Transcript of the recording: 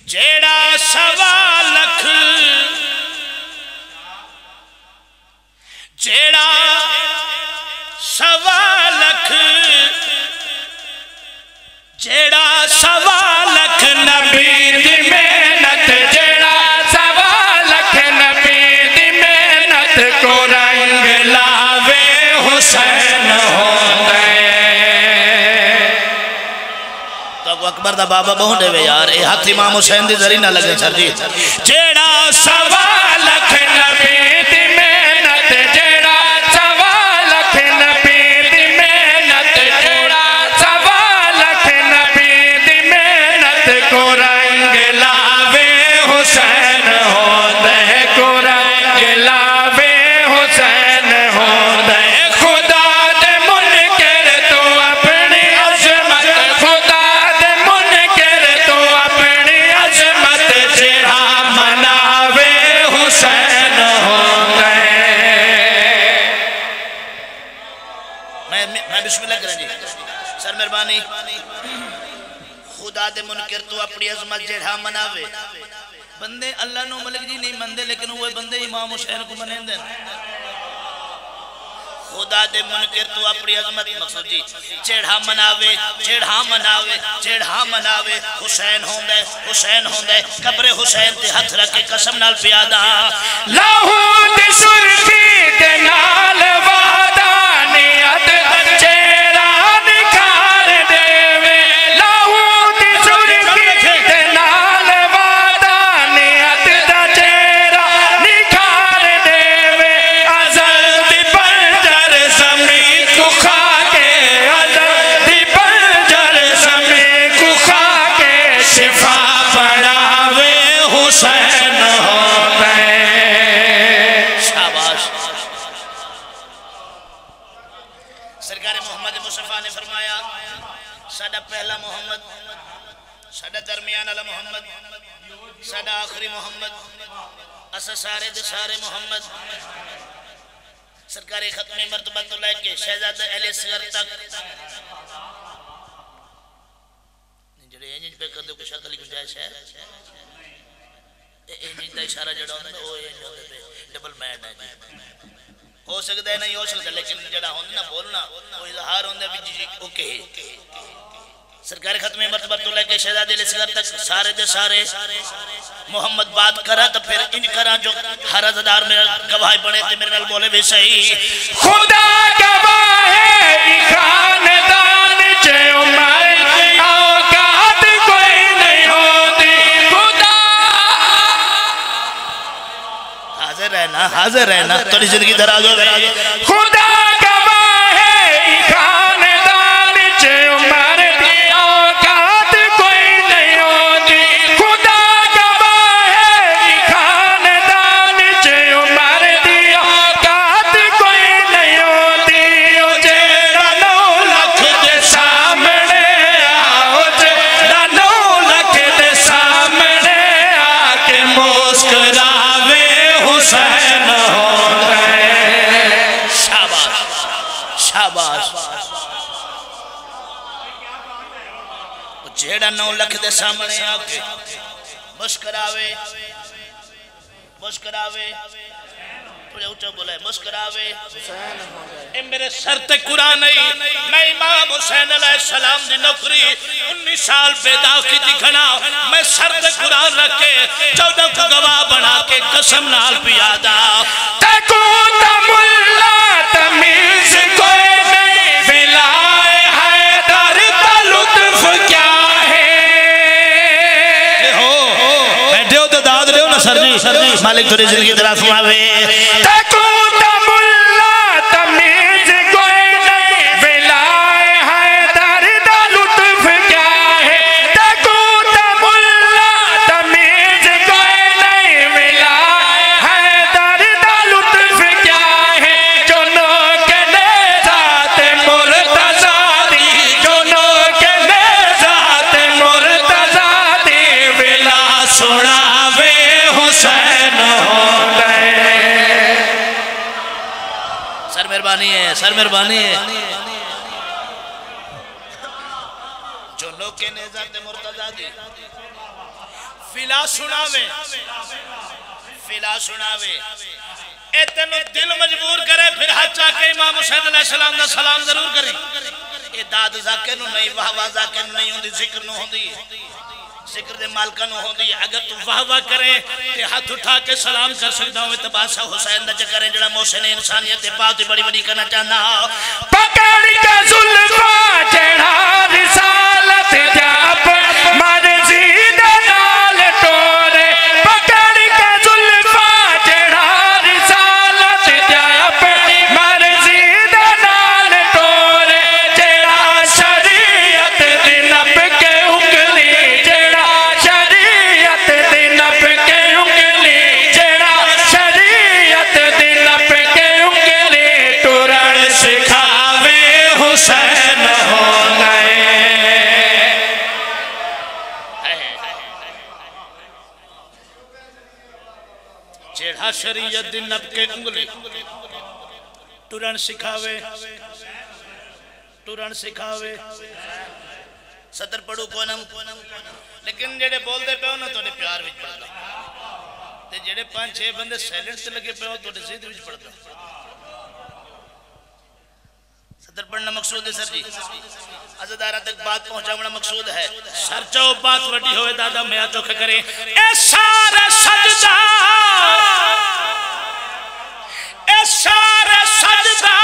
جیڑا سوا لکھ جیڑا سوا لکھ جیڑا سوا لکھ نبی دی محنت جیڑا سوا لکھ نبی دی محنت کو رنگ لاوے حسین ہوندے تو اکبر دا بابا بہن دے وے یار اے ہاتھ امام حسین دی ذریعہ نہ لگے سر جی جیڑا سوا لکھ نبی دی محنت جیڑا سوا لکھ نبی دی محنت جیڑا سوا لکھ نبی دی محنت کو رنگ لاوے حسین ہوندے کو رنگ لاوے حسین ہوندے خدا دے منکر تو اپنی عظمت خدا دے منکر تو اپنی عظمت جیڑا مناوے حسین ہوندے میں بسم اللہ کریں جی سر مہربانی خدا دے منکر تو اپنی عظمت جیڑا مناوے بندے اللہ نو ملک جی نہیں مندے لیکن وہ بندے امام حسین کو منیں دیں خدا دے منکر تو اپنی عظمت مقصود جی جیڑا مناوے جیڑا مناوے جیڑا مناوے حسین ہوندے قبر حسین تے ہتھ رکھے قسم نال پیادا لاہو دے سرفی دے نال وعدہ نیت جیڑا نکھار دیوے لاہو دے سرفی دے نال وعدہ نیت جیڑا نکھار دیوے ازل دی بنجر زمین کو کھا کے ازل دی بنجر زمین کو کھا کے شفا بڑھاوے حسین ہوندے شاباش سرکار محمد مصطفیٰ نے فرمایا ساڈا پہلا محمد ساڈا درمیان والا محمد ساڈا آخری محمد اسا سارے دے سارے محمد سرکار ختمی مرتبہ تو لے کے شہزادہ اہل صغر تک جڑے انج پہ کر دے کوئی شکل کی گنجائش ہے انج دا اشارہ جڑا ہوندا نا او انج ہوندے پہ ڈبل مینڈ ہے جی ہو سکتا ہے نہیں ہو سکتا لیکن جڑا ہوندا نا بولنا وہ اظہار ہوندا بھی جی اوکے سرکار ختمی مرتبہ تو لے کے شہزادہ اہل صغر تک سارے دے سارے محمد بات کرا تو پھر انج کرا جو ہر عزدار میں گواہ بنے تے میرے نال بولے بھی صحیح خدا گواہ ہے خاندان چے عمر اوقات کوئی نہیں ہوتی خدا حاضر رہنا تھوڑی زندگی دراز ہو گئی خدا گواہ ہے خاندان چے عمر اوقات کوئی نہیں ہوتی خدا گواہ ہے خاندان چے عمر دی اوقات کوئی نہیں ہوتی او جیڑا 9 لکھ دے سامنے آؤ جیڑا 9 لکھ دے سامنے آ کے مسکراوے حسین ہوندے شاباش شاباش جیڑا 9 لکھ دے سامنے آ کے مسکراوے تھوڑے اونچا بولا ہے مسکراوے اے میرے سر تے قرآن نہیں میں امام حسین علیہ السلام دی نوکری 19 سال پیدا کی دکھنا میں سر تے قرآن رکھ کے 14 کو گواہ بنا کے قسم نال پیادا تکو تملا تمیز کوئی نہیں بلائے حیدر کا لطف کیا ہے بیٹھے ہو تو داد رہے ہو نا سر جی مالک تھوڑی زندگی دراز فرماوے تکو تملا تمیز کوئی نہیں بلائے حیدر کا لطف کیا ہے تکو تملا تمیز کوئی نہیں بلائے حیدر کا لطف کیا ہے جنوں کے نیزات مرتضی دی جنوں کے نیزات مرتضی دی بلا سناوے حسین ہوندے سر مہربانی ہے جو لوگ کے نیزات مرتضی دی فلا سناوے فلا سناوے اے تینو دل مجبور کرے پھر ہاتھ چاہ کے امام حسین علیہ السلام دا سلام ضرور کریں اے داد ذاکر نو نہیں واہ واہ ذاکر نو نہیں ہوندی ذکر نو ہوندی ذکر دے مالکہ نو ہوندی اگر تو واہ واہ کرے تے ہاتھ اٹھا کے سلام کر سکتا ہوں تو بادشاہ حسین دا چکرے جڑا محسن انسانیت پاک بڑی بڑی کرنا چاہنا پکڑ کے زلفاں چڑھا رسالت جاب مرضی دے نال ٹورے پکڑ کے زلفاں چڑھا رسالت جاب مرضی دے نال ٹورے جڑا شریعت دی نپ کے انگلی جڑا شریعت دی نپ کے انگلی جڑا شریعت دی نپ کے انگلی ٹورن سکھاوے حسین ہو گئے جڑا شریعت دی نپ کے انگلی ٹورن سکھاوے ٹورن سکھاوے صدر پڑھو کونم لیکن جڑے بول دے پہ ہو نا تو نے پیار وچ پڑھتا تے جڑے 5-6 بندے سیلنٹ سے لگے پہ ہو تو نے زید وچ پڑھتا صدر پڑھنا مقصود ہے سر جی عزدارہ تک بات پہنچا ہونا مقصود ہے سر چاہو بات وڈی ہوئے دادا میں آتوکھ کریں اے سارے سجدہ اے سارے سجدہ